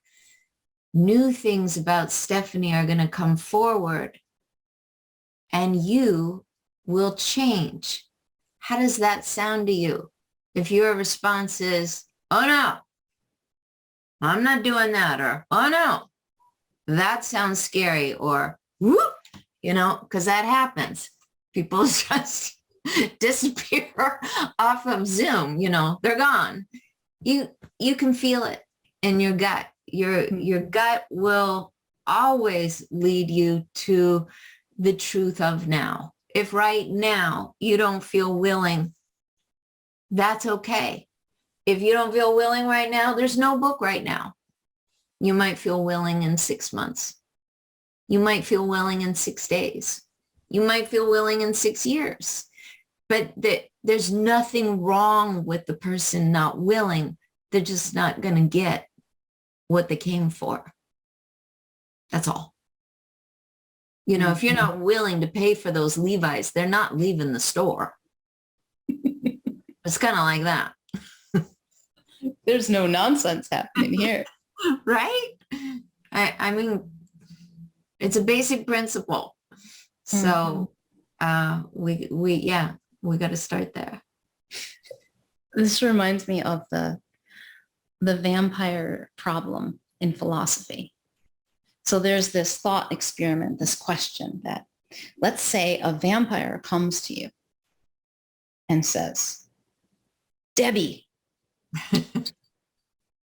[SPEAKER 2] new things about Stephanie are going to come forward and you will change? How does that sound to you? If your response is, oh no, I'm not doing that, or oh no, that sounds scary, or whoop, because that happens. People just disappear off of Zoom, they're gone. You can feel it in your gut. Your gut will always lead you to the truth of now. If right now you don't feel willing, that's okay. If you don't feel willing right now, there's no book right now. You might feel willing in 6 months. You might feel willing in 6 days. You might feel willing in 6 years. But there's nothing wrong with the person not willing. They're just not going to get what they came for. That's all. If you're not willing to pay for those Levi's, they're not leaving the store. It's kind of like that.
[SPEAKER 1] There's no nonsense happening here.
[SPEAKER 2] Right? I mean, it's a basic principle. So we got to start there.
[SPEAKER 1] This reminds me of the vampire problem in philosophy. So there's this thought experiment, this question that, let's say a vampire comes to you and says, Debbie,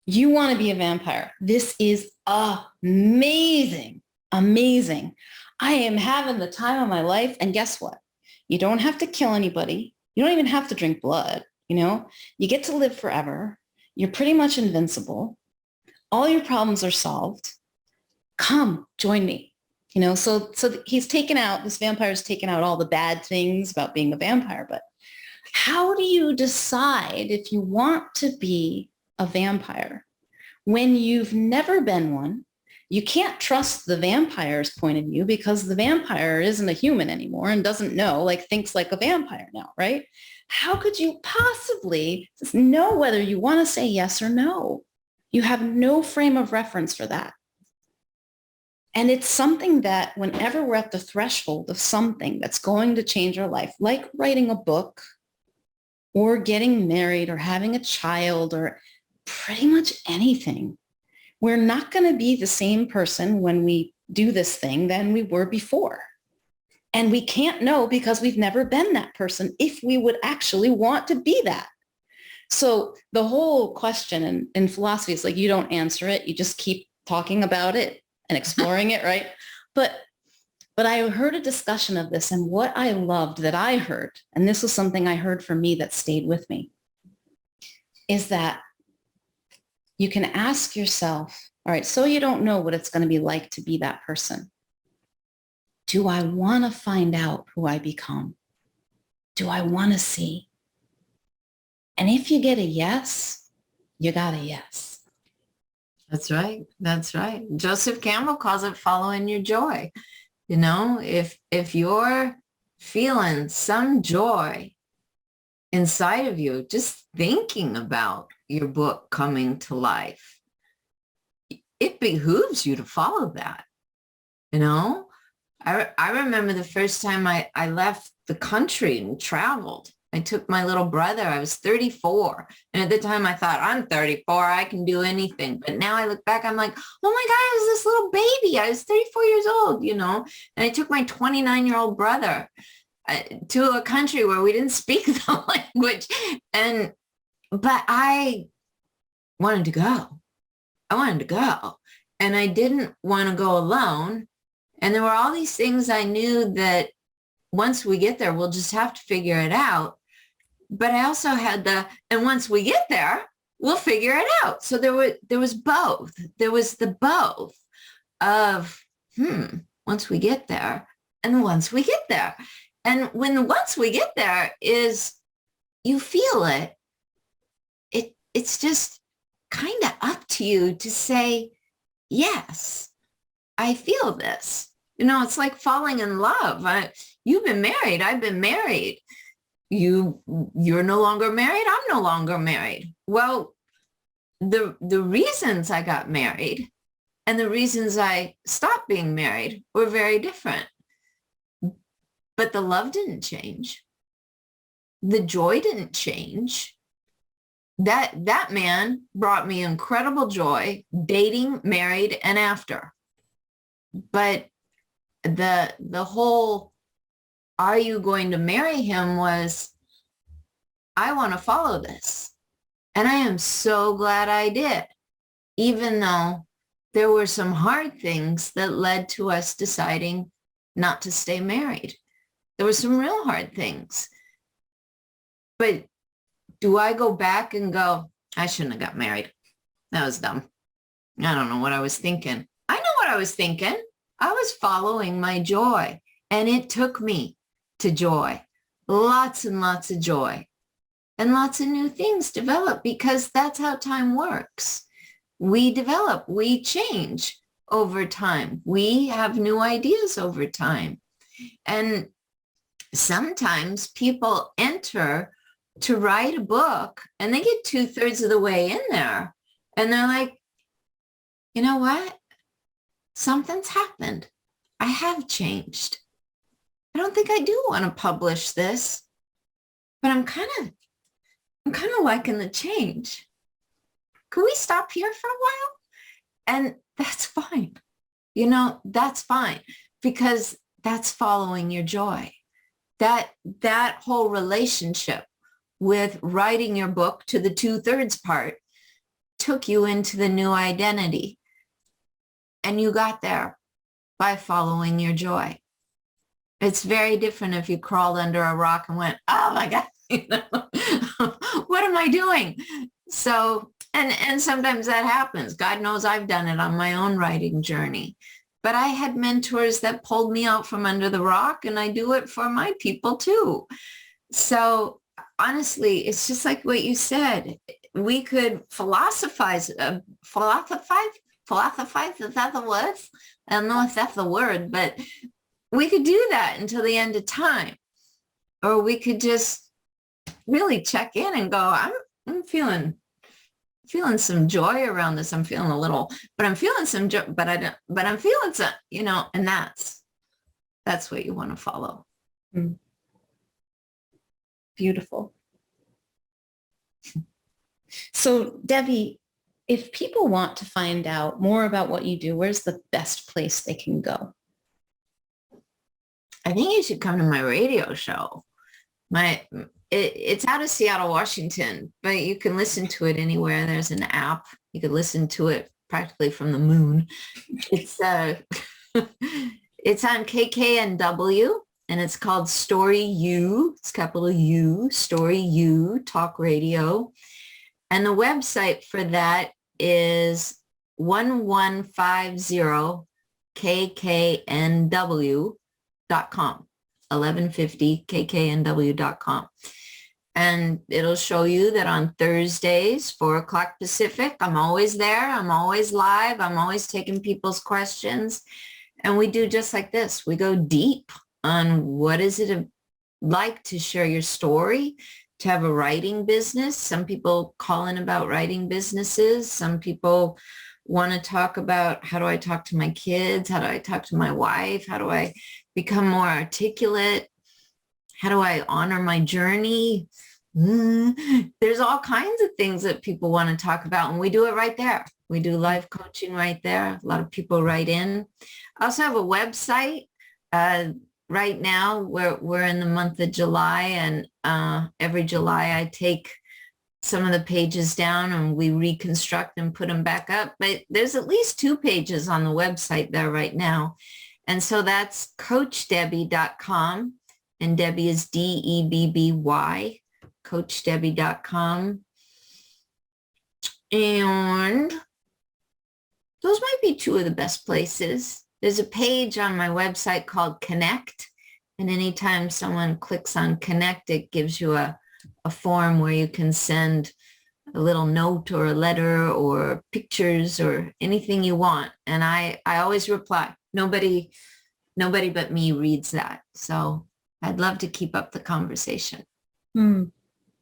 [SPEAKER 1] you want to be a vampire. This is amazing, amazing. I am having the time of my life. And guess what? You don't have to kill anybody. You don't even have to drink blood. You get to live forever. You're pretty much invincible. all your problems are solved. Come, join me. So he's taken out, this vampire's taken out all the bad things about being a vampire. But how do you decide if you want to be a vampire when you've never been one? You can't trust the vampire's point of view because the vampire isn't a human anymore and doesn't know, thinks like a vampire now, right? How could you possibly know whether you want to say yes or no? You have no frame of reference for that. And it's something that whenever we're at the threshold of something that's going to change our life, like writing a book or getting married or having a child or pretty much anything, we're not going to be the same person when we do this thing than we were before. And we can't know because we've never been that person if we would actually want to be that. So the whole question in philosophy is you don't answer it. You just keep talking about it and exploring it, right? But I heard a discussion of this, and what I loved that I heard, and this was something I heard from me that stayed with me, is that you can ask yourself, all right, so you don't know what it's going to be like to be that person. Do I want to find out who I become? Do I want to see? And if you get a yes, you got a yes.
[SPEAKER 2] That's right. That's right. Joseph Campbell calls it following your joy. If you're feeling some joy inside of you, just thinking about your book coming to life, it behooves you to follow that. I remember the first time I left the country and traveled. I took my little brother. I was 34. And at the time I thought, I'm 34. I can do anything. But now I look back, I'm like, oh my God, I was this little baby. I was 34 years old, And I took my 29-year-old brother to a country where we didn't speak the language. But I wanted to go. I wanted to go. And I didn't want to go alone. And there were all these things I knew that once we get there, we'll just have to figure it out. But I also had and once we get there, we'll figure it out. So there was both. There was the both of, once we get there and once we get there. And once we get there is, you feel it. It's just kind of up to you to say, yes, I feel this. It's like falling in love. You've been married. I've been married. You're no longer married. I'm no longer married. Well, the reasons I got married and the reasons I stopped being married were very different. But the love didn't change. The joy didn't change. That man brought me incredible joy, dating, married, and after. But the whole, are you going to marry him, was, I want to follow this. And I am so glad I did, even though there were some hard things that led to us deciding not to stay married. There were some real hard things. But do I go back and go, I shouldn't have got married? That was dumb. I don't know what I was thinking. I know what I was thinking. I was following my joy, and it took me to joy. Lots and lots of joy. And lots of new things develop, because that's how time works. We develop, we change over time. We have new ideas over time. And sometimes people enter to write a book and they get 2/3 of the way in there. And they're like, you know what? Something's happened. I have changed. I don't think I do want to publish this, but I'm kind of liking the change. Could we stop here for a while? And that's fine. That's fine, because that's following your joy. That whole relationship with writing your book to the 2/3 part took you into the new identity. And you got there by following your joy. It's very different if you crawled under a rock and went, oh my God, what am I doing? So And sometimes that happens. God knows I've done it on my own writing journey. But I had mentors that pulled me out from under the rock, and I do it for my people too. So honestly, it's just like what you said. We could philosophize, philosophize, is that the word? I don't know if that's the word, but we could do that until the end of time. Or we could just really check in and go, I'm feeling some joy around this. I'm feeling a little, but I'm feeling some joy, but I'm feeling some, and that's what you want to follow.
[SPEAKER 1] Mm. Beautiful. So Debbie, if people want to find out more about what you do, where's the best place they can go?
[SPEAKER 2] I think you should come to my radio show. It's out of Seattle, Washington, but you can listen to it anywhere. There's an app. You could listen to it practically from the moon. It's it's on KKNW, and it's called Story U. It's capital U, Story U, Talk Radio. And the website for that is 1150kknw.com, 1150kknw.com. And it'll show you that on Thursdays, 4:00 Pacific, I'm always there. I'm always live. I'm always taking people's questions. And we do just like this. We go deep on what is it like to share your story, to have a writing business. Some people call in about writing businesses. Some people want to talk about, how do I talk to my kids? How do I talk to my wife? How do I become more articulate? How do I honor my journey? There's all kinds of things that people want to talk about, and we do it right there. We do live coaching right there. A lot of people write in. I also have a website. Right now, we're in the month of July, and every July I take some of the pages down and we reconstruct and put them back up. But there's at least 2 pages on the website there right now. And so that's CoachDebby.com, and Debbie is Debby, CoachDebby.com. And those might be 2 of the best places. There's a page on my website called Connect. And anytime someone clicks on Connect, it gives you a form where you can send a little note or a letter or pictures or anything you want. And I always reply. Nobody but me reads that. So I'd love to keep up the conversation.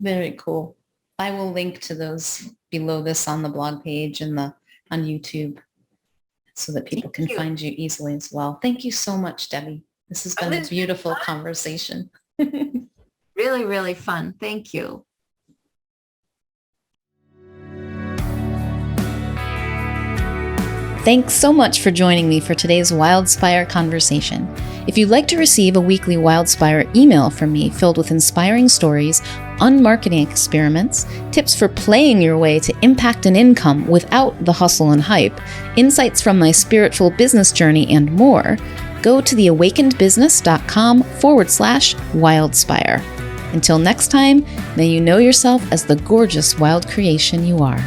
[SPEAKER 1] Very cool. I will link to those below this on the blog page and on YouTube, so that people can find you easily as well. Thank you so much, Debbie. This has been a beautiful conversation.
[SPEAKER 2] Really, really fun. Thank you.
[SPEAKER 1] Thanks so much for joining me for today's Wildspire conversation. If you'd like to receive a weekly Wildspire email from me filled with inspiring stories on marketing experiments, tips for playing your way to impact and income without the hustle and hype, insights from my spiritual business journey, and more, go to theawakenedbusiness.com/Wildspire. Until next time, may you know yourself as the gorgeous wild creation you are.